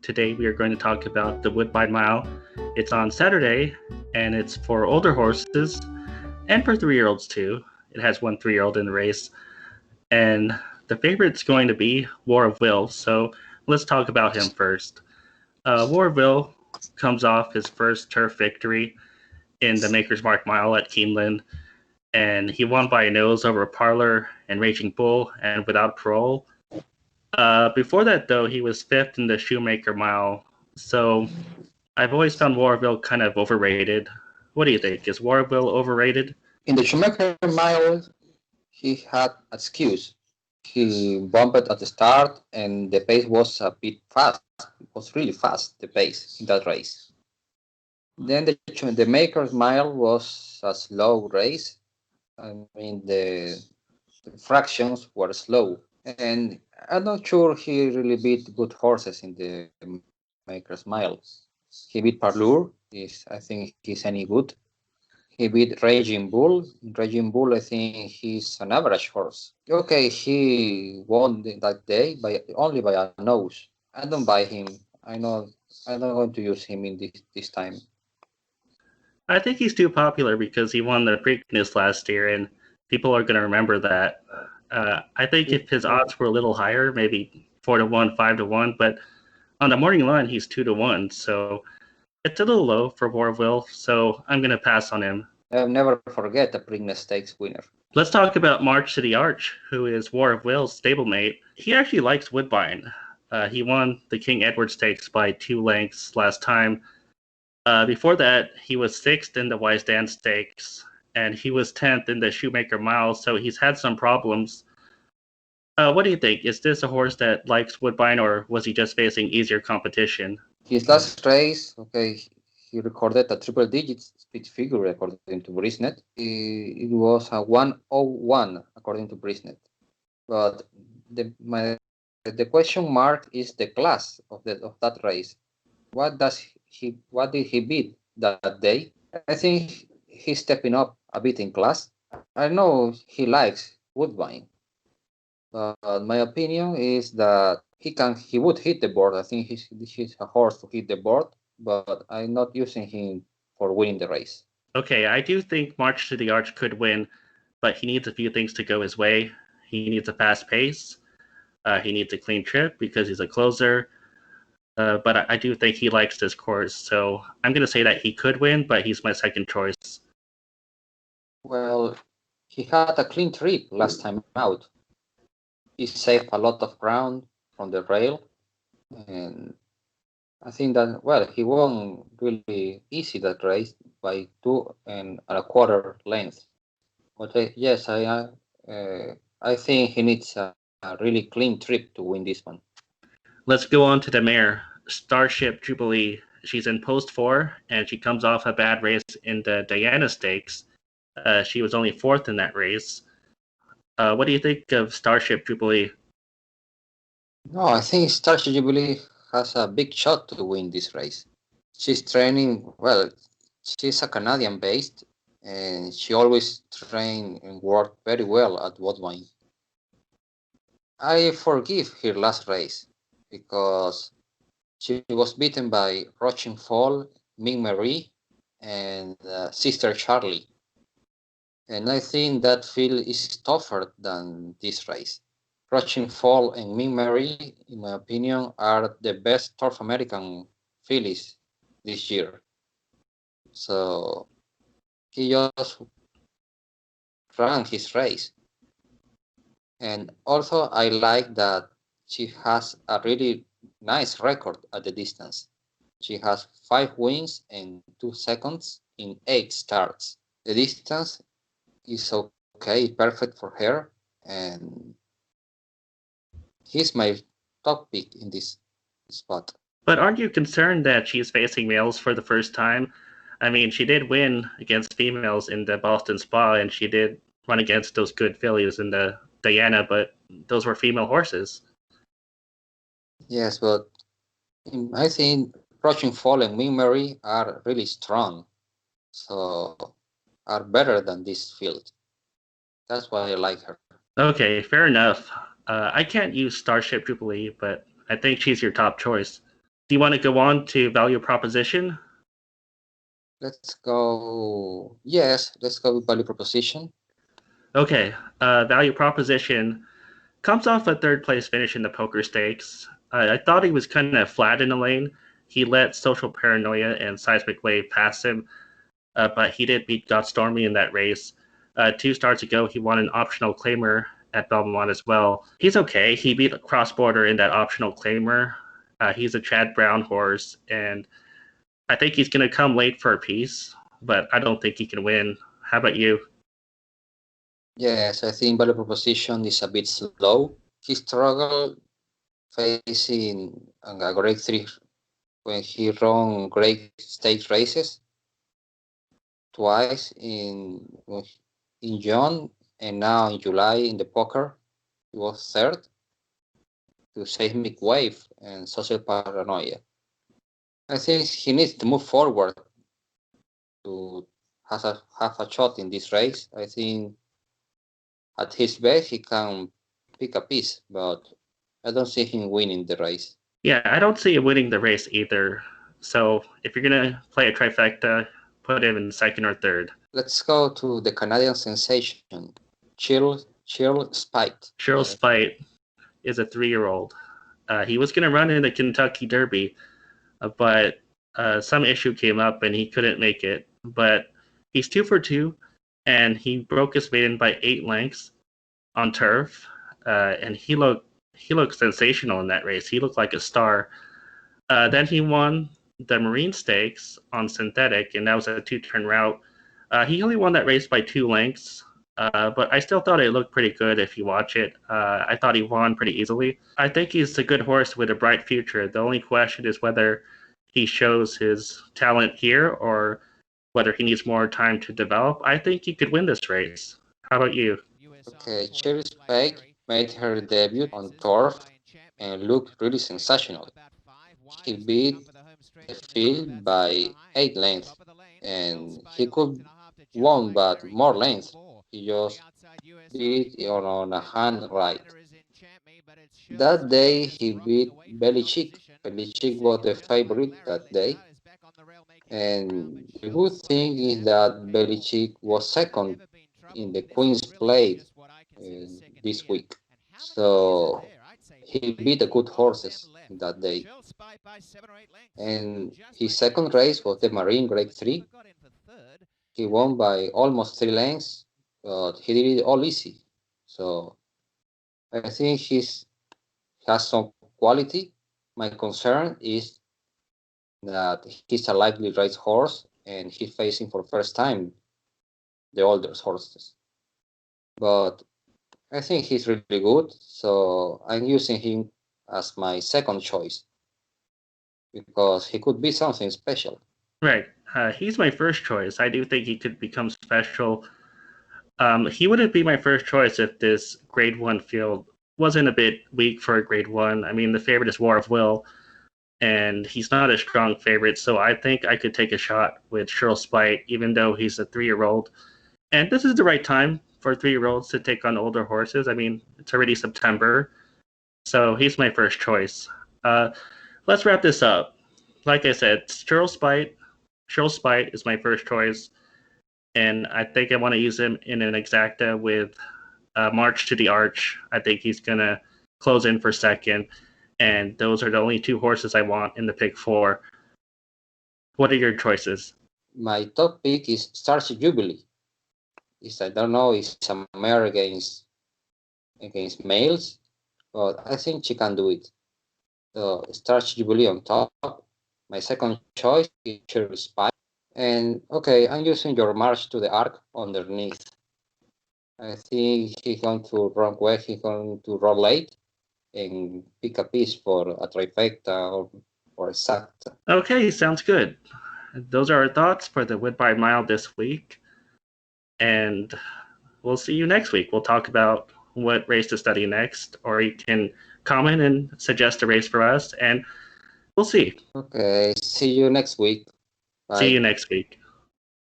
Today we are going to talk about the Woodbine Mile. It's on Saturday, and it's for older horses and for 3-year-olds too. It has one 3-year-old in the race, and the favorite's going to be War of Will. So let's talk about him first. War of Will comes off his first turf victory in the Maker's Mark Mile at Keeneland, and he won by a nose over Parlor and Raging Bull and without parole. Before that, though, he was fifth in the Shoemaker Mile. So I've always found Warbill kind of overrated. What do you think? Is Warbill overrated? In the Shoemaker Mile, he had an excuse. He bumped at the start, and the pace was a bit fast. It was really fast, the pace in that race. Then the Maker's Mile was a slow race. I mean, the fractions were slow. And I'm not sure he really beat good horses in the Maker's Mile. He beat Parlour. I think he's any good. He beat Raging Bull. Raging Bull, I think he's an average horse. Okay, he won that day only by a nose. I don't buy him. I know I'm not going to use him in this time. I think he's too popular because he won the Preakness last year, and people are going to remember that. I think if his odds were a little higher, maybe 4-1, 5-1, but on the morning line, he's 2-1. So it's a little low for Warville, so I'm going to pass on him. I'll never forget the Preakness Stakes winner. Let's talk about March to the Arch, who is War of Will's stablemate. He actually likes Woodbine. He won the King Edward Stakes by 2 lengths last time. Before that, he was 6th in the Wise Dan Stakes, and he was 10th in the Shoemaker Mile, so he's had some problems. What do you think? Is this a horse that likes Woodbine, or was he just facing easier competition? His last race, okay, he recorded a triple digit speed figure according to Brisnet. It was a 101 according to Brisnet. But the question mark is the class of that race. What did he beat that day? I think he's stepping up a bit in class. I know he likes Woodbine, but my opinion is that he would hit the board. I think he's a horse to hit the board, but I'm not using him for winning the race. Okay, I do think March to the Arch could win, but he needs a few things to go his way. He needs a fast pace. He needs a clean trip because he's a closer. But I do think he likes this course, so I'm going to say that he could win, but he's my second choice. Well, he had a clean trip last time out. He saved a lot of ground from the rail, and I think that, well, he won really easy that race by 2.25 lengths. But yes, I think he needs a really clean trip to win this one. Let's go on to the mare, Starship Jubilee. She's in post 4, and she comes off a bad race in the Diana Stakes. She was only 4th in that race. What do you think of Starship Jubilee? No, I think Starship Jubilee has a big shot to win this race. She's training, well, she's a Canadian based, and she always train and work very well at Woodbine. I forgive her last race because she was beaten by Roaching Fall, Ming Marie, and Sister Charlie. And I think that field is tougher than this race. Roaching Fall and Ming Marie, in my opinion, are the best North American fillies this year. So he just ran his race. And also, I like that she has a really nice record at the distance. She has 5 wins and 2 seconds in 8 starts. The distance is okay, perfect for her, and he's my top pick in this spot. But aren't you concerned that she's facing males for the first time? I mean, she did win against females in the Boston Spa, and she did run against those good fillies in the Diana, but those were female horses. Yes, but I think Roaching Fall and Ming Marie are really strong, so are better than this field. That's why I like her. Okay, fair enough. I can't use Starship Jubilee, but I think she's your top choice. Do you want to go on to value proposition? Let's go. Yes, let's go with value proposition. Okay, value proposition comes off a third place finish in the poker stakes. I thought he was kind of flat in the lane. He let social paranoia and seismic wave pass him, but he did beat God Stormy in that race. 2 starts ago, he won an optional claimer at Belmont as well. He's okay. He beat Cross Border in that optional claimer. He's a Chad Brown horse, and I think he's going to come late for a piece, but I don't think he can win. How about you? Yes, I think value proposition is a bit slow. He struggled facing a grade 3 when he ran great stakes races twice in June and now in July in the poker. He was third to seismic wave and social paranoia. I think he needs to move forward to have a shot in this race. I think at his best he can pick a piece, but I don't see him winning the race. Yeah, I don't see him winning the race either. So if you're going to play a trifecta, put him in second or third. Let's go to the Canadian sensation, Shill Spike. Shill Spike is a 3-year-old. He was going to run in the Kentucky Derby, but some issue came up and he couldn't make it. But he's 2 for 2, and he broke his maiden by 8 lengths on turf, and he looked sensational in that race. He looked like a star. Then he won the Marine Stakes on synthetic, and that was a 2-turn route. He only won that race by 2 lengths, but I still thought it looked pretty good if you watch it. I thought he won pretty easily. I think he's a good horse with a bright future. The only question is whether he shows his talent here or whether he needs more time to develop. I think he could win this race. How about you? Okay, Shill Spike made her debut on turf and looked really sensational. He beat the field by 8 lengths, and he could won but more lengths. He just beat on a hand right. That day he beat Belichick. Belichick was the favorite that day. And the good thing is that Belichick was second in the Queen's Plate this week. So he beat the good horses that day. And his second race was the Marine Grade 3. He won by almost 3 lengths, but he did it all easy. So I think he has some quality. My concern is that he's a likely race horse and he's facing for first time the older horses. But I think he's really good, so I'm using him as my second choice because he could be something special. Right. He's my first choice. I do think he could become special. He wouldn't be my first choice if this grade 1 field wasn't a bit weak for a grade 1. I mean, the favorite is Warbill, and he's not a strong favorite, so I think I could take a shot with Shill Spike, even though he's a 3-year-old. And this is the right time for 3-year-olds to take on older horses. I mean, it's already September, so he's my first choice. Let's wrap this up. Like I said, Shill Spike is my first choice, and I think I want to use him in an exacta with March to the Arch. I think he's going to close in for second, and those are the only 2 horses I want in the pick 4. What are your choices? My top pick is Starship Jubilee. I don't know, it's a mare against males, but I think she can do it. So Starship Jubilee on top. My second choice is Shill Spike. And okay, I'm using your March to the Arc underneath. I think he's going to run well, he's going to run late and pick a piece for a trifecta or exacta. Okay, sounds good. Those are our thoughts for the Woodbine Mile this week. And we'll see you next week. We'll talk about what race to study next, or you can comment and suggest a race for us, and we'll see. Okay, see you next week. Bye. See you next week.